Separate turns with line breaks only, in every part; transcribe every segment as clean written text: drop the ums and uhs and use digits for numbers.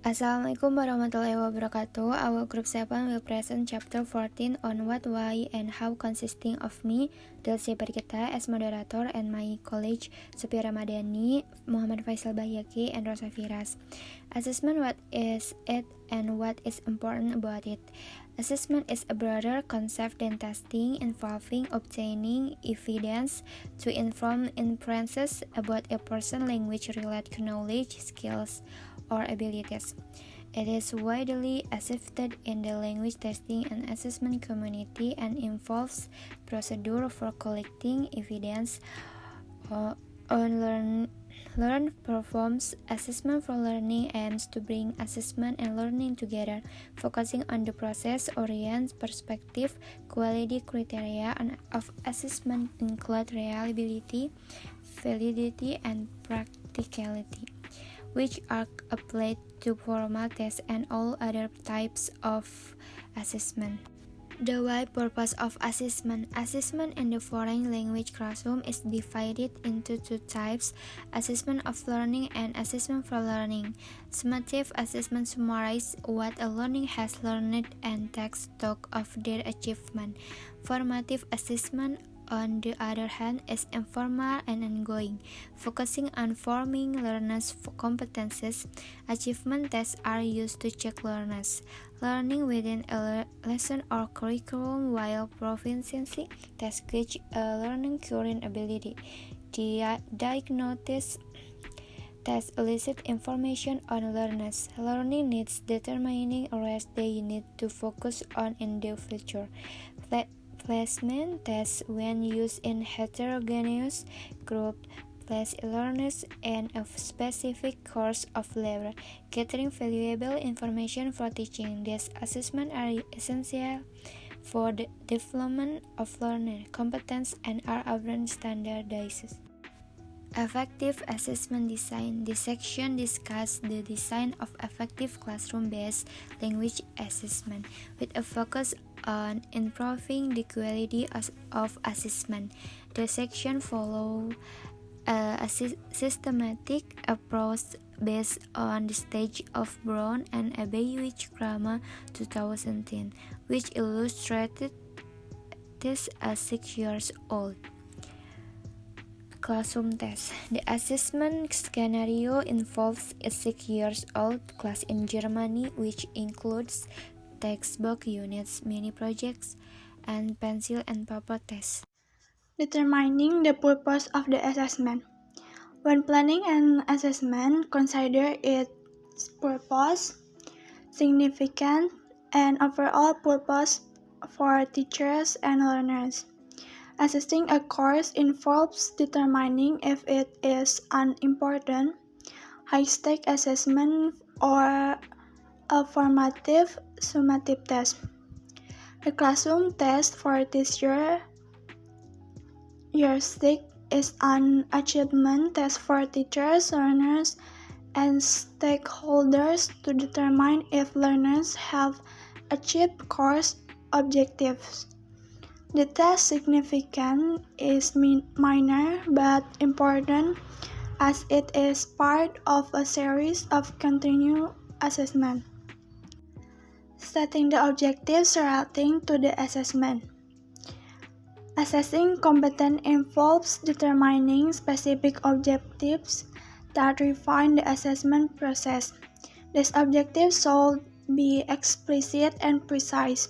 Assalamualaikum warahmatullahi wabarakatuh. Our group 7 will present chapter 14 on what, why, and how, consisting of me, Delsia Barketa as moderator, and my colleague Sophia Ramadhani, Muhammad Faisal Bahyaki, and Rosa Firas. Assessment, what is it and what is important about it? Assessment is a broader concept than testing, involving obtaining evidence to inform inferences about a person's language-related knowledge, skills, or abilities. It is widely accepted in the language testing and assessment community and involves procedure for collecting evidence on learn performs assessment for learning aims to bring assessment and learning together, focusing on the process-oriented perspective. Quality criteria of assessment include reliability, validity, and practicality, which are applied to formal tests and all other types of assessment. The why purpose of assessment. Assessment in the foreign language classroom is divided into two types: assessment of learning and assessment for learning. Summative assessment summarizes what a learner has learned and takes stock of their achievement. Formative assessment, on the other hand, is informal and ongoing, focusing on forming learners' competences. Achievement tests are used to check learners' learning within a lesson or curriculum, while proficiency tests gauge a learning current ability. The diagnosis tests elicit information on learners' learning needs, determining areas they need to focus on in the future. Placement tests, when used in heterogeneous groups, place learners in a specific course of level, gathering valuable information for teaching. These assessments are essential for the development of learner competence and are often standardized. Effective assessment design. This section discusses the design of effective classroom-based language assessment, with a focus on improving the quality of assessment. The section follows a systematic approach based on the stage of Brown and Abayewicz Grammar 2010, which illustrated this as 6 years old. Classroom test. The assessment scenario involves a 6 years old class in Germany, which includes textbook units, mini projects, and pencil and paper tests.
Determining the purpose of the assessment. When planning an assessment, consider its purpose, significance, and overall purpose for teachers and learners. Assessing a course involves determining if it is an important, high-stake assessment or a formative, summative test. The classroom test for this year 6 is an achievement test for teachers, learners, and stakeholders to determine if learners have achieved course objectives. The test significance is minor but important, as it is part of a series of continuous assessment. Setting the objectives relating to the assessment. Assessing competence involves determining specific objectives that refine the assessment process. These objectives should be explicit and precise,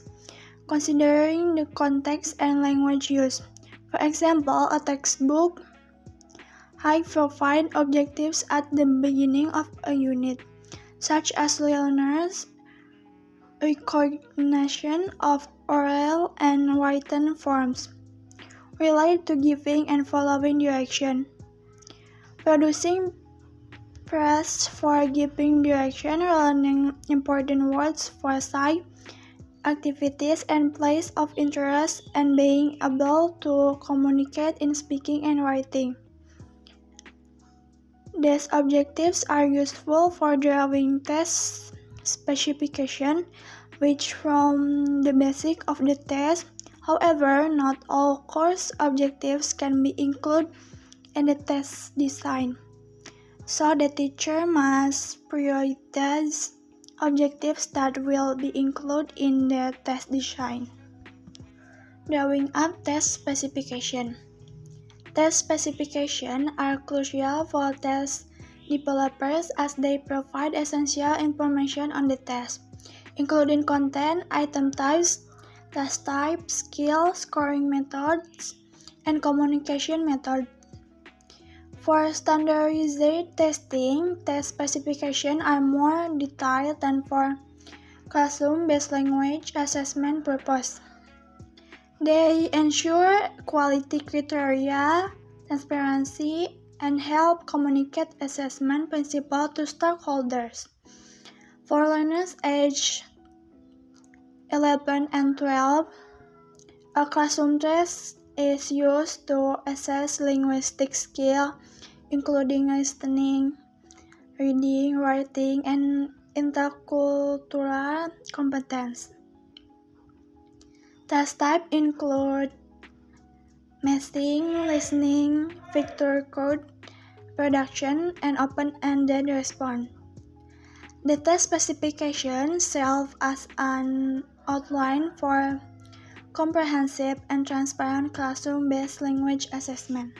considering the context and language used. For example, a textbook high-profile objectives at the beginning of a unit, such as learners' recognition of oral and written forms, relate to giving and following direction. Producing press for giving direction, learning important words for sight, activities and place of interest, and being able to communicate in speaking and writing. These objectives are useful for drawing test specification, which form the basic of the test. However, not all course objectives can be included in the test design, so the teacher must prioritize objectives that will be included in the test design. Drawing up test specification. Test specifications are crucial for test developers as they provide essential information on the test, including content, item types, test types, skills, scoring methods, and communication methods. For standardized testing, test specifications are more detailed than for classroom-based language assessment purposes. They ensure quality criteria, transparency, and help communicate assessment principles to stakeholders. For learners aged 11 and 12, a classroom test is used to assess linguistic skill, including listening, reading, writing, and intercultural competence. Test types include matching, listening, vector code, production, and open-ended response. The test specification serves as an outline for comprehensive and transparent classroom-based language assessment.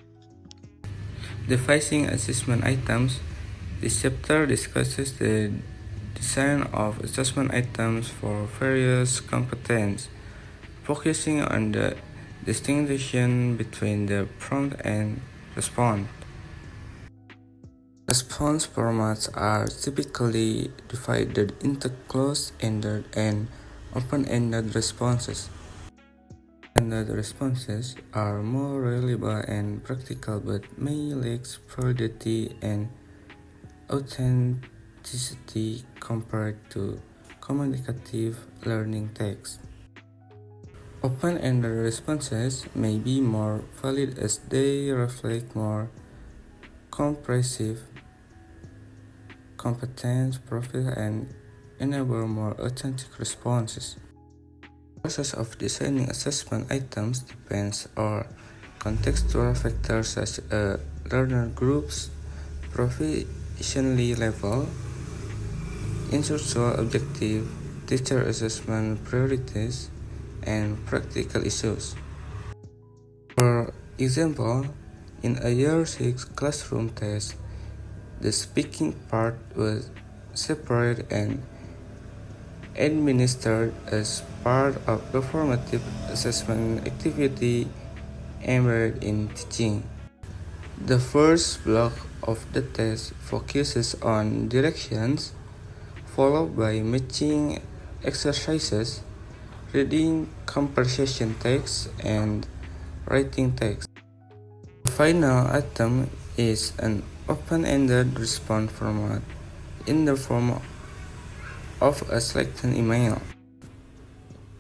Devising assessment items. This chapter discusses the design of assessment items for various competencies, focusing on the distinction between the prompt and response. Response formats are typically divided into closed-ended and open-ended responses. Open-ended responses are more reliable and practical but may lack validity and authenticity compared to communicative learning texts. Open-ended responses may be more valid as they reflect more comprehensive competence profile and enable more authentic responses. The process of designing assessment items depends on contextual factors such as learner groups, proficiency level, instructional objective, teacher assessment priorities, and practical issues. For example, in a Year 6 classroom test, the speaking part was separated and administered as part of performative assessment activity embedded in teaching. The first block of the test focuses on directions, followed by matching exercises, reading comprehension text, and writing text. The final item is an open-ended response format in the form of a selected email.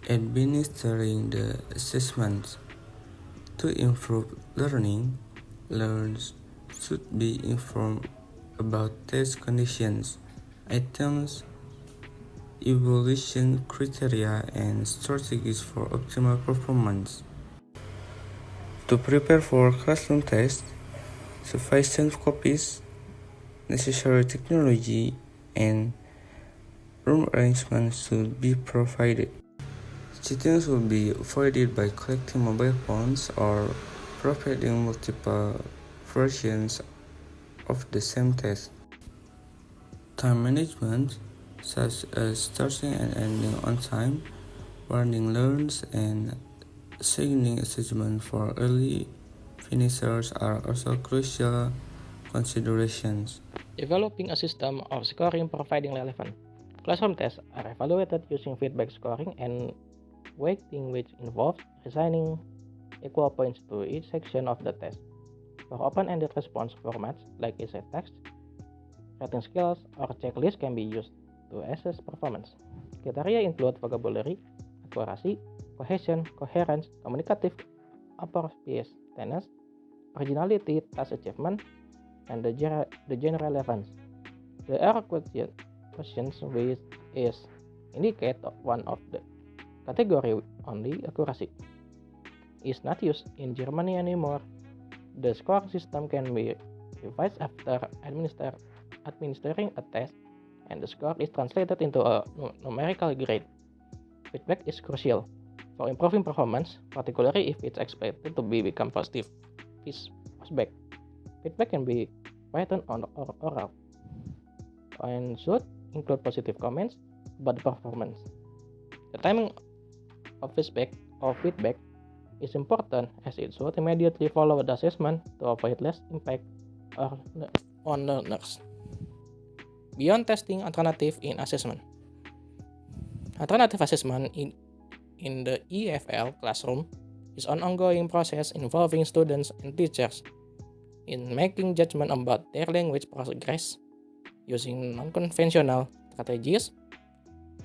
Administering the assessments. To improve learning, learners should be informed about test conditions, items, evaluation criteria, and strategies for optimal performance. To prepare for classroom tests, sufficient copies, necessary technology, and room arrangements should be provided. Cheating should be avoided by collecting mobile phones or providing multiple versions of the same test. Time management, such as starting and ending on time, warning learners, and assigning assessment for early finishers are also crucial considerations.
Developing a system of scoring providing relevant. Classroom tests are evaluated using feedback scoring and weighting, which involves assigning equal points to each section of the test. For open-ended response formats like essay text, writing skills, or checklist can be used to assess performance. Criteria include vocabulary, accuracy, cohesion, coherence, communicative appropriateness, originality, task achievement, and the general relevance. The error questions which is indicate one of the category only accuracy is not used in Germany anymore. The scoring system can be revised after administering a test and the score is translated into a numerical grade. Feedback is crucial for improving performance, particularly if it's expected to become positive feedback. Feedback can be written on or oral, and should include positive comments about the performance. The timing of feedback is important, as it should immediately follow the assessment to avoid less impact on learners. Beyond testing alternative in assessment. Alternative assessment in the EFL classroom is an ongoing process involving students and teachers in making judgment about their language progress using non-conventional strategies.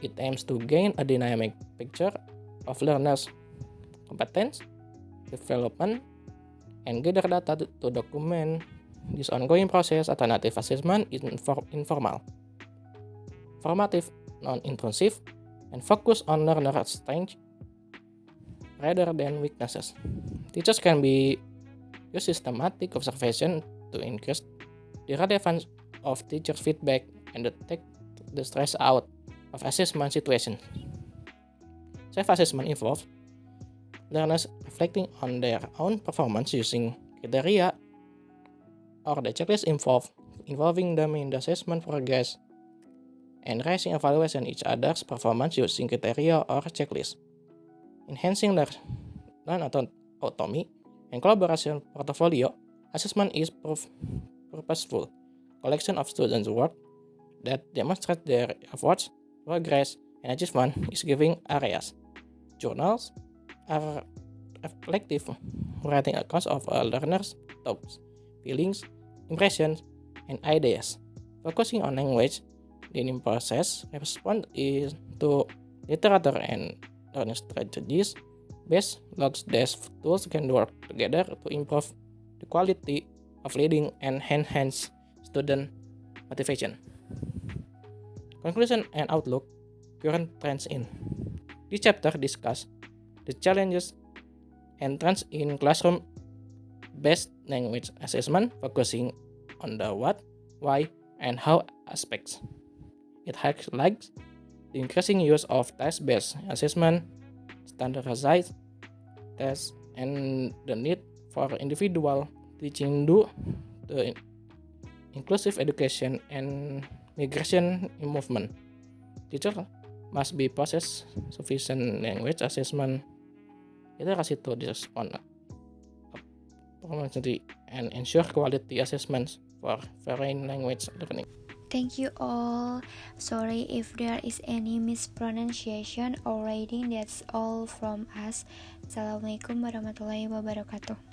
It aims to gain a dynamic picture of learners' competence, development, and gather data to document this ongoing process. Alternative assessment is informal, formative, non-intrusive, and focus on learner strengths rather than weaknesses. Teachers can use systematic observation to increase the relevance of teacher feedback and take the stress out of assessment situations. Self-assessment involves learners reflecting on their own performance using criteria or the checklist involving them in the assessment progress, and raising evaluation each other's performance using criteria or checklist. Enhancing learn autonomy and collaboration portfolio assessment is purposeful collection of students' work that demonstrate their efforts, progress, and achievement is giving areas. Journals are reflective writing accounts of a learner's thoughts, feelings, impressions, and ideas. Focusing on language learning process, respond is to literature and learning strategies. Best logs these tools can work together to improve the quality of reading and enhance student motivation. Conclusion and outlook. Current trends in this chapter discuss the challenges and trends in classroom-based language assessment, focusing on the what, why, and how aspects. It highlights the increasing use of test-based assessment, standardized tests, and the need for individual teaching due to inclusive education and migration movement. Teachers must be possess sufficient language assessment literacy to respond appropriately and ensure quality assessments for foreign language learning.
Thank you all. Sorry if there is any mispronunciation or reading. That's all from us. Assalamualaikum warahmatullahi wabarakatuh.